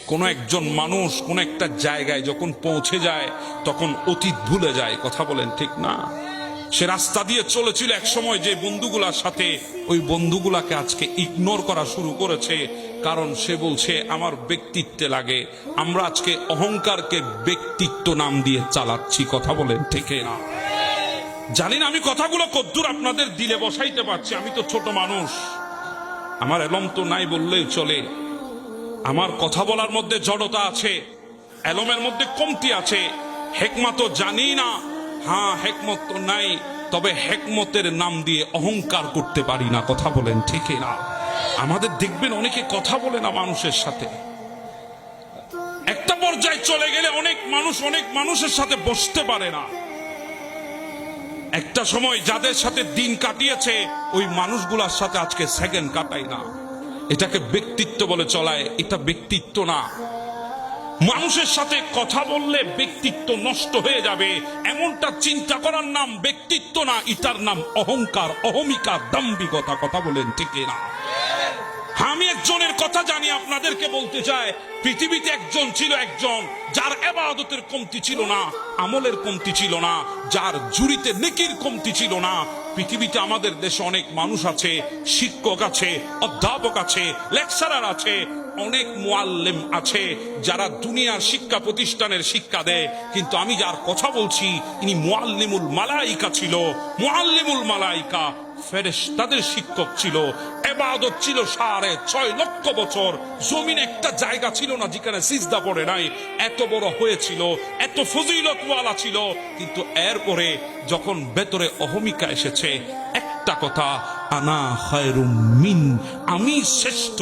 কোন একজন মানুষ কোন একটা জায়গায় যখন পৌঁছে যায় তখন অতীত ভুলে যায়, কথা বলেন ঠিক না? সে রাস্তা দিয়ে চলেছিল এক সময় যে বন্ধুগুলার সাথে, ওই বন্ধুগুলাকে আজকে ইগনোর করা শুরু করেছে, কারণ সে বলছে আমার ব্যক্তিত্বে লাগে। আমরা আজকে অহংকারকে ব্যক্তিত্ব নাম দিয়ে চালাচ্ছি, কথা বলেন ঠিক না? জানি না আমি কথাগুলো কদ্দূর আপনাদের দিলে বসাইতে পারছি। আমি তো ছোট মানুষ, আমার এলম তো নাই বললেই চলে। আমার কথা বলার মধ্যে জড়তা আছে, এলমের মধ্যে কমতি আছে, হেকমত জানি না। হ্যাঁ, হেকমত তো নাই, তবে হেকমতের নাম দিয়ে অহংকার করতে পারি না, কথা বলেন ঠিক না? আমাদের দেখবেন অনেকে কথা বলে না মানুষের সাথে, একটা পর্যায়ে চলে গেলে অনেক মানুষের সাথে বসতে পারে না। একটা সময় যাদের সাথে দিন কাটিয়েছে ওই মানুষগুলোর সাথে আজকে সেকেন্ড কাটাই না। এটাকে ব্যক্তিত্ব বলে চলায়, এটা ব্যক্তিত্ব না। মানুষের সাথে কথা বললে ব্যক্তিত্ব নষ্ট হয়ে যাবে এমনটা চিন্তা করার নাম ব্যক্তিত্ব না, এটার নাম অহংকার, অহমিকা, দাম্ভিকতা, কথা বলেন ঠিক না? আমি একজনের কথা জানি, আপনাদেরকে বলতে চাই। পৃথিবীতে একজন ছিল, একজন যার ইবাদতের কমতি ছিল না, আমলের কমতি ছিল না, যার জুড়িতে নেকির কমতি ছিল না। পৃথিবীতে আমাদের দেশে অনেক মানুষ আছে, শিক্ষক আছে, অধ্যাপক আছে, লেকচারার আছে, অনেক মুআল্লিম আছে যারা দুনিয়ার শিক্ষা প্রতিষ্ঠানের শিক্ষা দেয়, কিন্তু আমি যার কথা বলছি ইনি মুআল্লিমুল মালাইকা ছিল। মুআল্লিমুল মালাইকা ফেরেশতাদের শিক্ষক ছিল। ইবাদত ছিল 6.5 লক্ষ বছর। জমিনে একটা জায়গা ছিল না যেখানে সিজদা পড়ে নাই, এত বড় হয়েছিল, এত ফজিলতওয়ালা ছিল। কিন্তু এরপরে যখন ভেতরে অহমিকা এসেছে, একটা কথা, আনা খায়রুম মিন, আমি শ্রেষ্ঠ,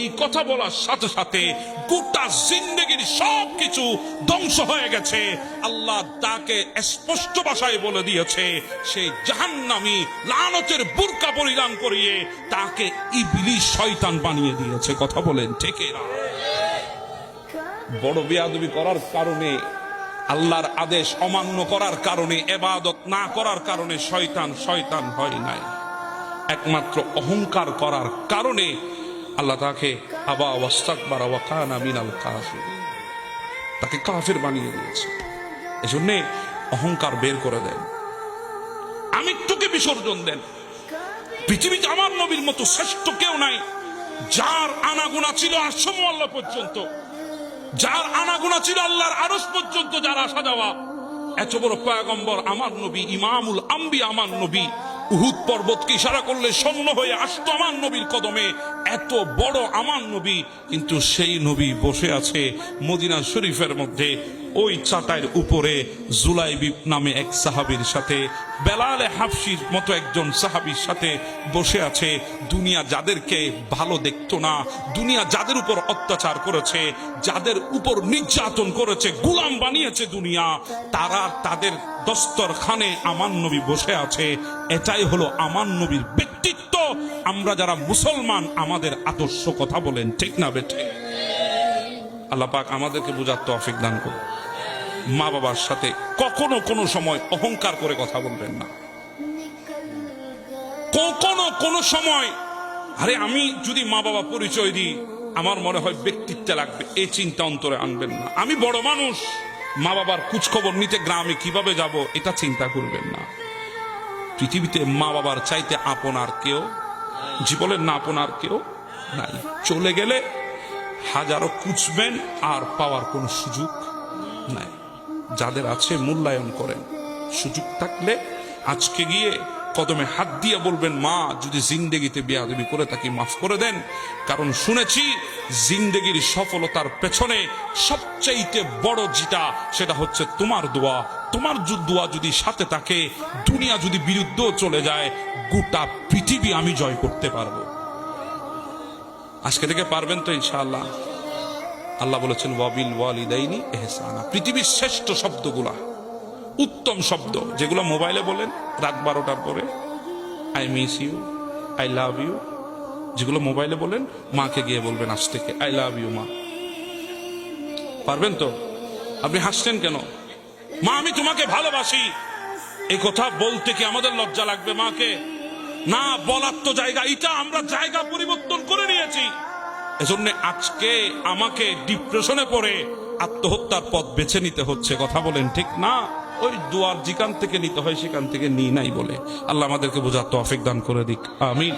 এই কথা বলার সাথে সাথে গোটা জিন্দেগির সবকিছু ধ্বংস হয়ে গেছে। আল্লাহ তাকে স্পষ্ট ভাষায় বলে দিয়েছে সে জাহান্নামী, লানতের বুরকা পরিধান করিয়ে তাকে ইবলিস, শয়তান বানিয়ে দিয়েছে, কথা বলেন ঠিক না? বড় বেয়াদবি করার কারণে, আল্লাহর আদেশ অমান্য করার কারণে, ইবাদত না করার কারণে শয়তান হয় নাই। একমাত্র অহংকার করার কারণে আল্লাহ তাকে আবা ওয়াস্তাকবারা ওয়া কানা মিনাল কাফির, তাকে কাফির বানিয়ে দিয়েছে। এজন্য অহংকার বের করে দেন, আমিত্বকে বিসর্জন দেন। পৃথিবীতে আমার নবীর মতো শ্রেষ্ঠ কেউ নাই, যার আনাগুনা ছিল আরশ মুআল্লা পর্যন্ত, যার আনাগুনা ছিল আল্লাহর আরশ পর্যন্ত, যার আসা যাওয়া। এত বড় পয়গম্বর আমার নবী, ইমামুল আম্বিয়া আমার নবী, উহুদ পর্বতকে ইশারা করলে স্বর্ণ হয়ে আসতো আমার নবীর কদমে, এত বড় আমার নবী। কিন্তু সেই নবী বসে আছে মদিনা শরীফের মধ্যে, ওই চাটাইয়ের উপরে জুলাইবিব নামে এক সাহাবীর সাথে, বেলালে হাফসির মতো একজন সাহাবীর সাথে বসে আছে। দুনিয়া যাদেরকে ভালো দেখতো না, দুনিয়া যাদের উপর অত্যাচার করেছে, যাদের উপর নির্যাতন করেছে, গোলাম বানিয়েছে দুনিয়া, তারা তাদের দস্তরখানে আমার নবী বসে আছে। এটাই হলো আমার নবীর ব্যক্তিত্ব। আমরা যারা মুসলমান, আমাদের আদর্শ, কথা বলেন ঠিক না বেঠে? আল্লাহ পাক আমাদেরকে বুঝার তৌফিক দান করুন। মা বাবার সাথে কখনো কোনো সময় অহংকার করে কথা বলবেন না। কখনো কোনো সময় আরে আমি যদি মা বাবা পরিচয় দিই আমার মনে হয় ব্যক্তিত্বে লাগবে, এই চিন্তা অন্তরে আনবেন না। আমি বড় মানুষ, মা বাবার খোঁজখবর নিতে গ্রামে কিভাবে যাব এটা চিন্তা করবেন না। পৃথিবীতে মা বাবার চাইতে আপনার কেউ, জীবনের না আপনার কেউ নাই। চলে গেলে হাজারো খুঁজবেন আর পাওয়ার কোনো সুযোগ নাই। যাদের আছে মূল্যায়ন করেন, সুযোগ থাকলে আজকে গিয়ে কদমে হাত দিয়ে বলবেন, মা যদি জিন্দেগিতে বেয়াদবি করে থাকি মাফ করে দেন। কারণ শুনেছি জিন্দেগির সফলতার পেছনে সবচাইতে বড় যেটা, সেটা হচ্ছে তোমার দোয়া। তোমার দোয়া যদি সাথে থাকে, দুনিয়া যদি বিরুদ্ধেও চলে যায়, গোটা পৃথিবী আমি জয় করতে পারবো। আজকে থেকে পারবেন তো ইনশাআল্লাহ? আল্লাহ বলেছেন ওয়াবিল ওয়ালিদাইনি ইহসানা। পৃথিবীর শ্রেষ্ঠ শব্দগুলা, উত্তম শব্দ যেগুলো মোবাইলে বলেন রাত 12টার পরে, I miss you, I love you, যেগুলো মোবাইলে বলেন মাকে গিয়ে বলবেন আজ থেকে আই লাভ ইউ মা। পারবেন তো? আপনি হাসছেন কেন? মা আমি তোমাকে ভালোবাসি, এই কথা বলতে কি আমাদের লজ্জা লাগবে মাকে? না, বলার তো জায়গা, এটা আমরা জায়গা পরিবর্তন করে নিয়েছি। এজন্য আজকে আমাকে ডিপ্রেশনে পড়ে আত্মহত্যার পথ বেছে নিতে হচ্ছে। কথা বলেন ঠিক না? ওই দুয়ার যেখান থেকে নিতে হয় সেখান থেকে নিই নাই বলে। আল্লাহ আমাদেরকে বোঝার তৌফিক দান করে দিক, আমিন।